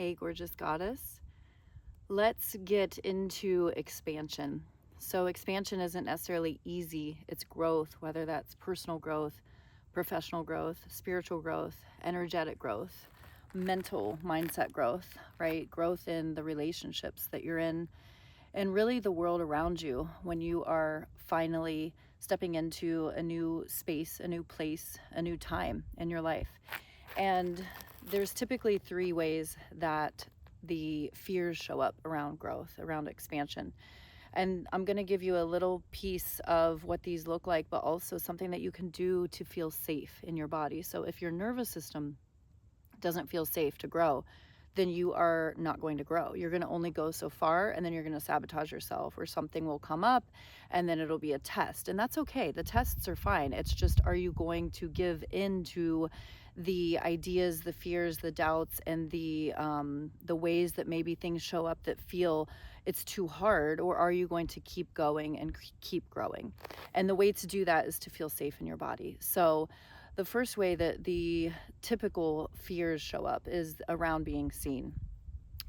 Hey, gorgeous goddess. Let's get into expansion. So, expansion isn't necessarily easy, it's growth, whether that's personal growth, professional growth, spiritual growth, energetic growth, mental mindset growth, right? Growth in the relationships that you're in, and really the world around you when you are finally stepping into a new space, a new place, a new time in your life. And there's typically three ways that the fears show up around growth, around expansion. And I'm going to give you a little piece of what these look like, but also something that you can do to feel safe in your body. So if your nervous system doesn't feel safe to grow, then you are not going to grow. You're going to only go so far, and then you're going to sabotage yourself, or something will come up and then it'll be a test. And that's okay. The tests are fine. It's just, are you going to give in to the ideas, the fears, the doubts, and the ways that maybe things show up that feel it's too hard, or are you going to keep going and keep growing? And the way to do that is to feel safe in your body. So the first way that the typical fears show up is around being seen.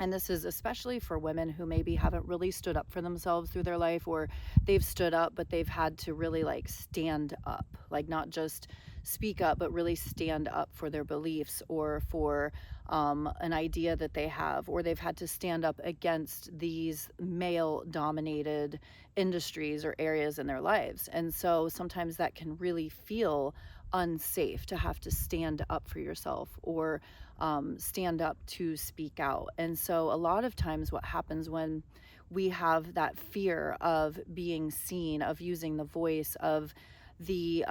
And this is especially for women who maybe haven't really stood up for themselves through their life, or they've stood up, but they've had to really like stand up, like not just speak up, but really stand up for their beliefs or for an idea that they have, or they've had to stand up against these male dominated industries or areas in their lives. And so sometimes that can really feel unsafe to have to stand up for yourself, or stand up to speak out. And so a lot of times what happens when we have that fear of being seen, of using the voice, of the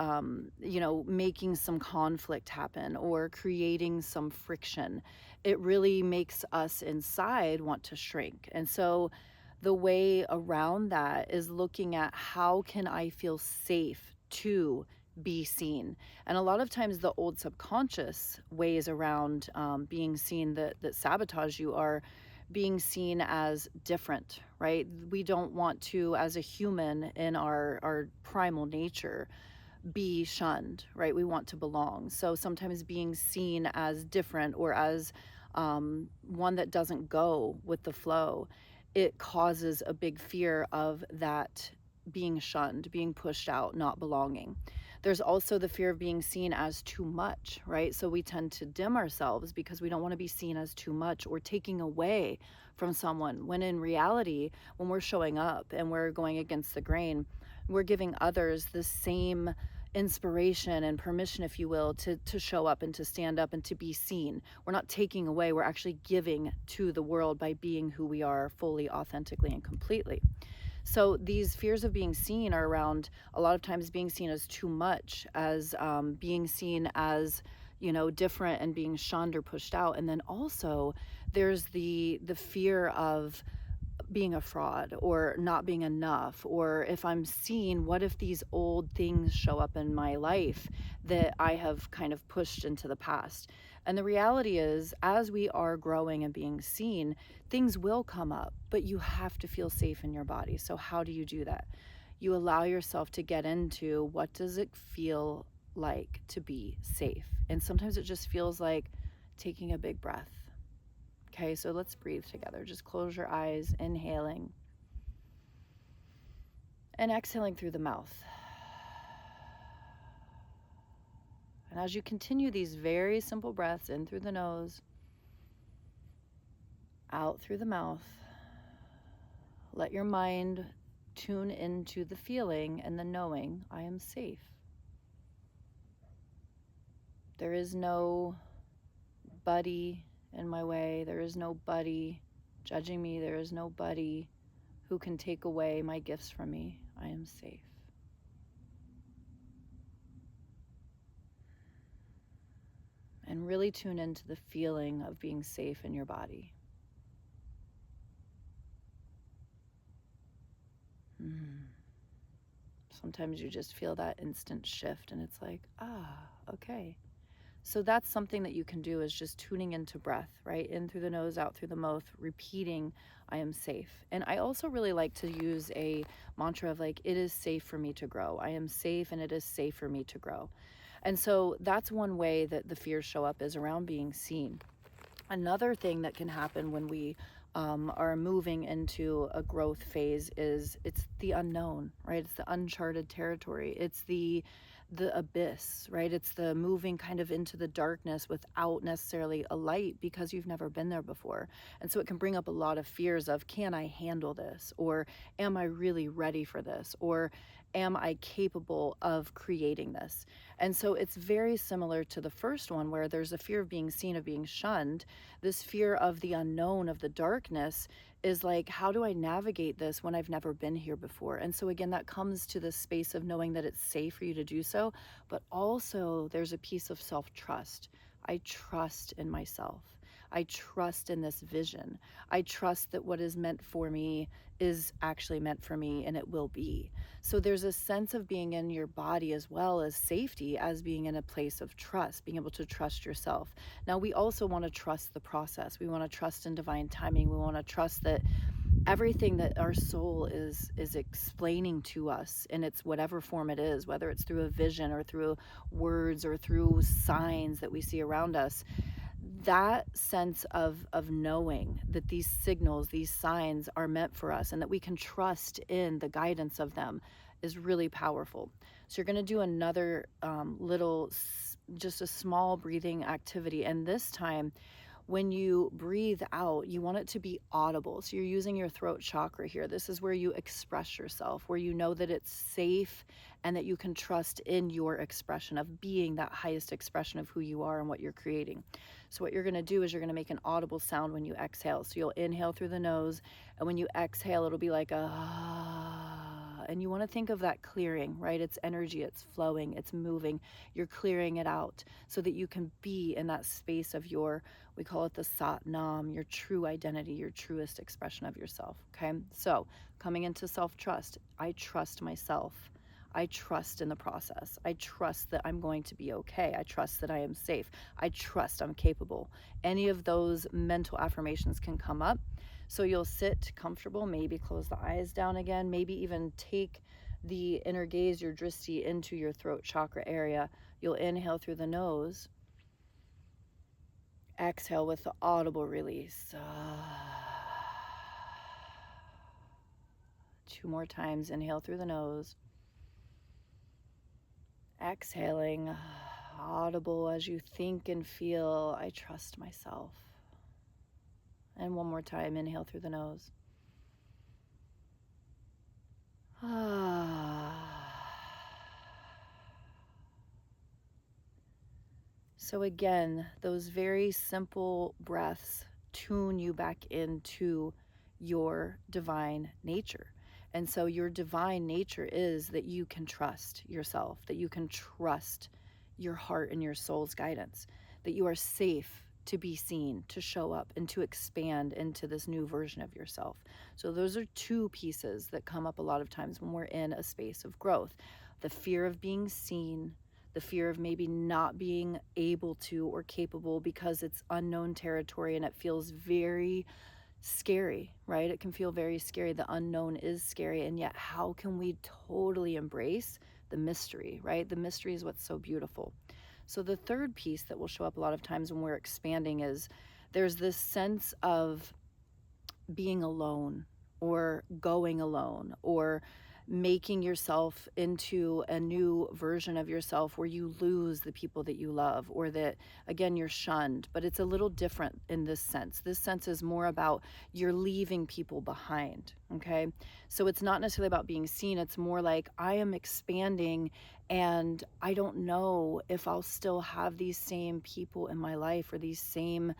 making some conflict happen or creating some friction, it really makes us inside want to shrink. And so the way around that is looking at, how can I feel safe to be seen? And a lot of times the old subconscious ways around being seen that sabotage you are being seen as different, right? We don't want to, as a human in our primal nature, be shunned, right? We want to belong. So sometimes being seen as different, or as one that doesn't go with the flow, it causes a big fear of that, being shunned, being pushed out, not belonging. There's also the fear of being seen as too much, right? So we tend to dim ourselves because we don't want to be seen as too much or taking away from someone, when in reality, when we're showing up and we're going against the grain, we're giving others the same inspiration and permission, if you will, to show up and to stand up and to be seen. We're not taking away, we're actually giving to the world by being who we are fully, authentically, and completely. So these fears of being seen are around, a lot of times, being seen as too much, as being seen as, different, and being shunned or pushed out. And then also there's the fear of being a fraud or not being enough, or if I'm seen, what if these old things show up in my life that I have kind of pushed into the past? And the reality is, as we are growing and being seen, things will come up, but you have to feel safe in your body. So how do you do that? You allow yourself to get into, what does it feel like to be safe? And sometimes it just feels like taking a big breath. Okay, so let's breathe together. Just close your eyes, inhaling and exhaling through the mouth. And as you continue these very simple breaths, in through the nose, out through the mouth, let your mind tune into the feeling and the knowing, I am safe. There is no buddy in my way. There is nobody judging me. There is nobody who can take away my gifts from me. I am safe. And really tune into the feeling of being safe in your body. Sometimes you just feel that instant shift and it's like, okay. So that's something that you can do, is just tuning into breath, right? In through the nose, out through the mouth, repeating, I am safe. And I also really like to use a mantra of like, it is safe for me to grow. I am safe, and it is safe for me to grow. And so that's one way that the fears show up, is around being seen. Another thing that can happen when we are moving into a growth phase is it's the unknown, right? It's the uncharted territory. It's the abyss, right? It's the moving kind of into the darkness without necessarily a light because you've never been there before. And so it can bring up a lot of fears of, can I handle this? Or am I really ready for this? Or am I capable of creating this? And so it's very similar to the first one, where there's a fear of being seen, of being shunned. This fear of the unknown, of the darkness, is like, how do I navigate this when I've never been here before? And so again, that comes to this space of knowing that it's safe for you to do so, but also there's a piece of self-trust. I trust in myself. I trust in this vision. I trust that what is meant for me is actually meant for me, and it will be. So there's a sense of being in your body as well as safety, as being in a place of trust, being able to trust yourself. Now, we also want to trust the process. We want to trust in divine timing. We want to trust that everything that our soul is explaining to us in its whatever form it is, whether it's through a vision or through words or through signs that we see around us, that sense of knowing that these signals, these signs are meant for us and that we can trust in the guidance of them is really powerful. So you're going to do another just a small breathing activity. And this time, when you breathe out, you want it to be audible. So you're using your throat chakra here. This is where you express yourself, where you know that it's safe and that you can trust in your expression of being that highest expression of who you are and what you're creating. So what you're going to do is you're going to make an audible sound when you exhale. So you'll inhale through the nose, and when you exhale, it'll be like a ah. And you want to think of that clearing, right? It's energy, it's flowing, it's moving. You're clearing it out so that you can be in that space of your, we call it the Sat Nam, your true identity, your truest expression of yourself. Okay. So coming into self-trust, I trust myself. I trust in the process. I trust that I'm going to be okay. I trust that I am safe. I trust I'm capable. Any of those mental affirmations can come up. So you'll sit comfortable, maybe close the eyes down again, maybe even take the inner gaze, your drishti, into your throat chakra area. You'll inhale through the nose. Exhale with the audible release. 2 more times. Inhale through the nose. Exhaling, audible as you think and feel, I trust myself. And 1 more time. Inhale through the nose. So again, those very simple breaths tune you back into your divine nature. And so your divine nature is that you can trust yourself, that you can trust your heart and your soul's guidance, that you are safe to be seen, to show up, and to expand into this new version of yourself. So those are 2 pieces that come up a lot of times when we're in a space of growth. The fear of being seen, the fear of maybe not being able to or capable because it's unknown territory and it feels very scary, right? It can feel very scary. The unknown is scary. And yet, how can we totally embrace the mystery, right? The mystery is what's so beautiful. So the third piece that will show up a lot of times when we're expanding is there's this sense of being alone or going alone or making yourself into a new version of yourself where you lose the people that you love, or that, again, you're shunned. But it's a little different in this sense. This sense is more about you're leaving people behind, okay? So it's not necessarily about being seen. It's more like I am expanding and I don't know if I'll still have these same people in my life or these same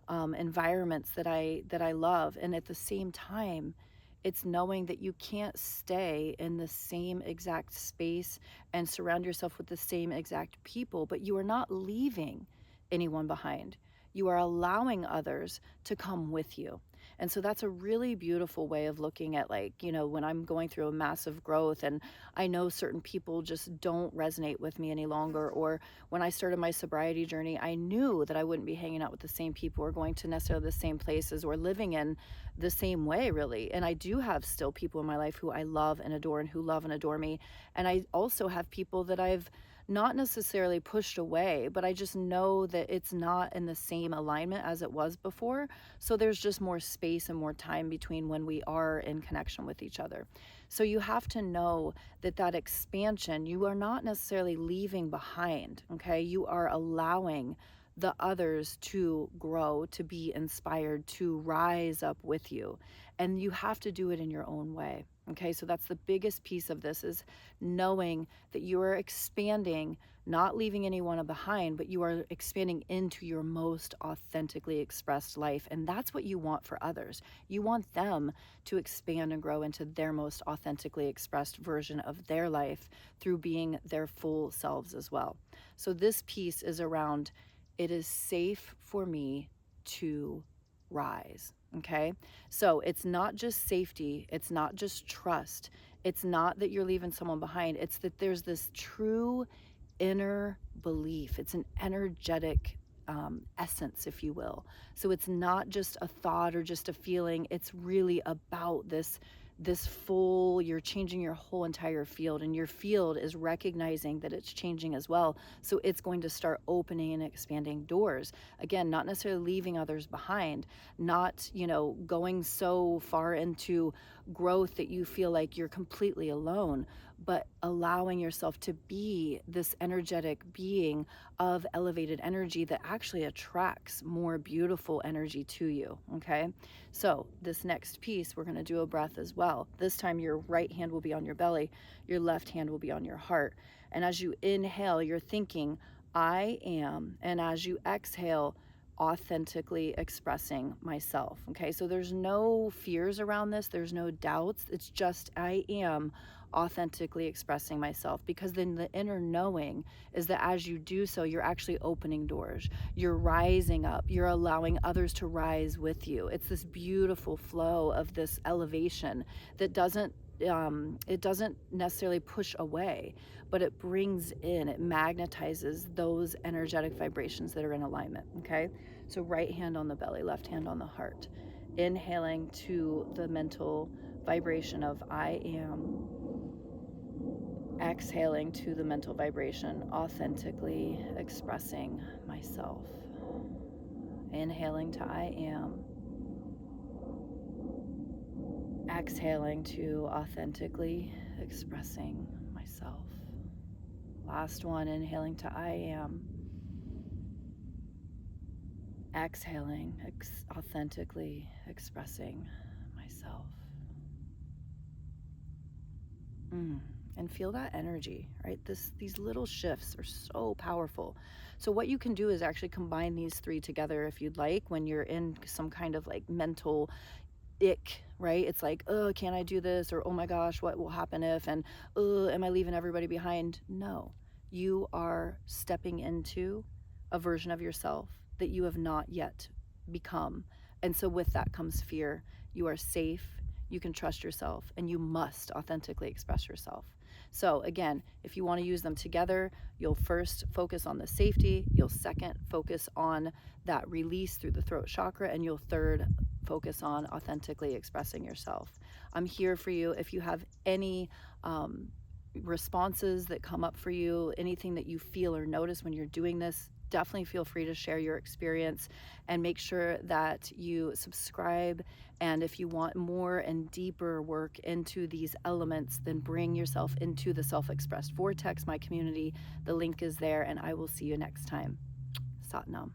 environments that I love. And at the same time, it's knowing that you can't stay in the same exact space and surround yourself with the same exact people, but you are not leaving anyone behind. You are allowing others to come with you. And so that's a really beautiful way of looking at, like, you know, when I'm going through a massive growth and I know certain people just don't resonate with me any longer, or when I started my sobriety journey, I knew that I wouldn't be hanging out with the same people or going to necessarily the same places or living in the same way, really. And I do have still people in my life who I love and adore and who love and adore me. And I also have people that I've not necessarily pushed away, but I just know that it's not in the same alignment as it was before. So there's just more space and more time between when we are in connection with each other. So you have to know that that expansion, you are not necessarily leaving behind, okay? You are allowing the others to grow, to be inspired, to rise up with you. And you have to do it in your own way. Okay, so that's the biggest piece of this, is knowing that you are expanding, not leaving anyone behind, but you are expanding into your most authentically expressed life. And that's what you want for others. You want them to expand and grow into their most authentically expressed version of their life through being their full selves as well. So this piece is around, it is safe for me to rise. Okay. So it's not just safety, it's not just trust, it's not that you're leaving someone behind, it's that there's this true inner belief. It's an energetic essence, if you will. So it's not just a thought or just a feeling, it's really about this full, you're changing your whole entire field, and your field is recognizing that it's changing as well. So it's going to start opening and expanding doors, again, not necessarily leaving others behind, not, going so far into growth that you feel like you're completely alone, but allowing yourself to be this energetic being of elevated energy that actually attracts more beautiful energy to you. Okay, so this next piece, we're going to do a breath as well. This time your right hand will be on your belly, your left hand will be on your heart. And as you inhale, you're thinking, I am. And as you exhale, authentically expressing myself. Okay, so there's no fears around this, there's no doubts. It's just, I am authentically expressing myself, because then the inner knowing is that as you do so, you're actually opening doors, you're rising up, you're allowing others to rise with you. It's this beautiful flow of this elevation that doesn't it doesn't necessarily push away, but it brings in, it magnetizes those energetic vibrations that are in alignment. Okay, so right hand on the belly, left hand on the heart, inhaling to the mental vibration of I am, exhaling to the mental vibration, authentically expressing myself. Inhaling to I am, exhaling to authentically expressing myself. Last one, inhaling to I am, exhaling, authentically expressing myself. And feel that energy, right? These little shifts are so powerful. So what you can do is actually combine these three together if you'd like, when you're in some kind of like mental ick, right? It's like, oh, can I do this? Or, oh my gosh, what will happen if? And, oh, am I leaving everybody behind? No, you are stepping into a version of yourself that you have not yet become. And so with that comes fear. You are safe, you can trust yourself, and you must authentically express yourself. So again, if you want to use them together, you'll first focus on the safety, you'll second focus on that release through the throat chakra, and you'll third focus on authentically expressing yourself. I'm here for you. If you have any responses that come up for you, anything that you feel or notice when you're doing this, definitely feel free to share your experience, and make sure that you subscribe. And if you want more and deeper work into these elements, then bring yourself into the Self-Expressed Vortex, my community. The link is there, and I will see you next time. Sat Nam.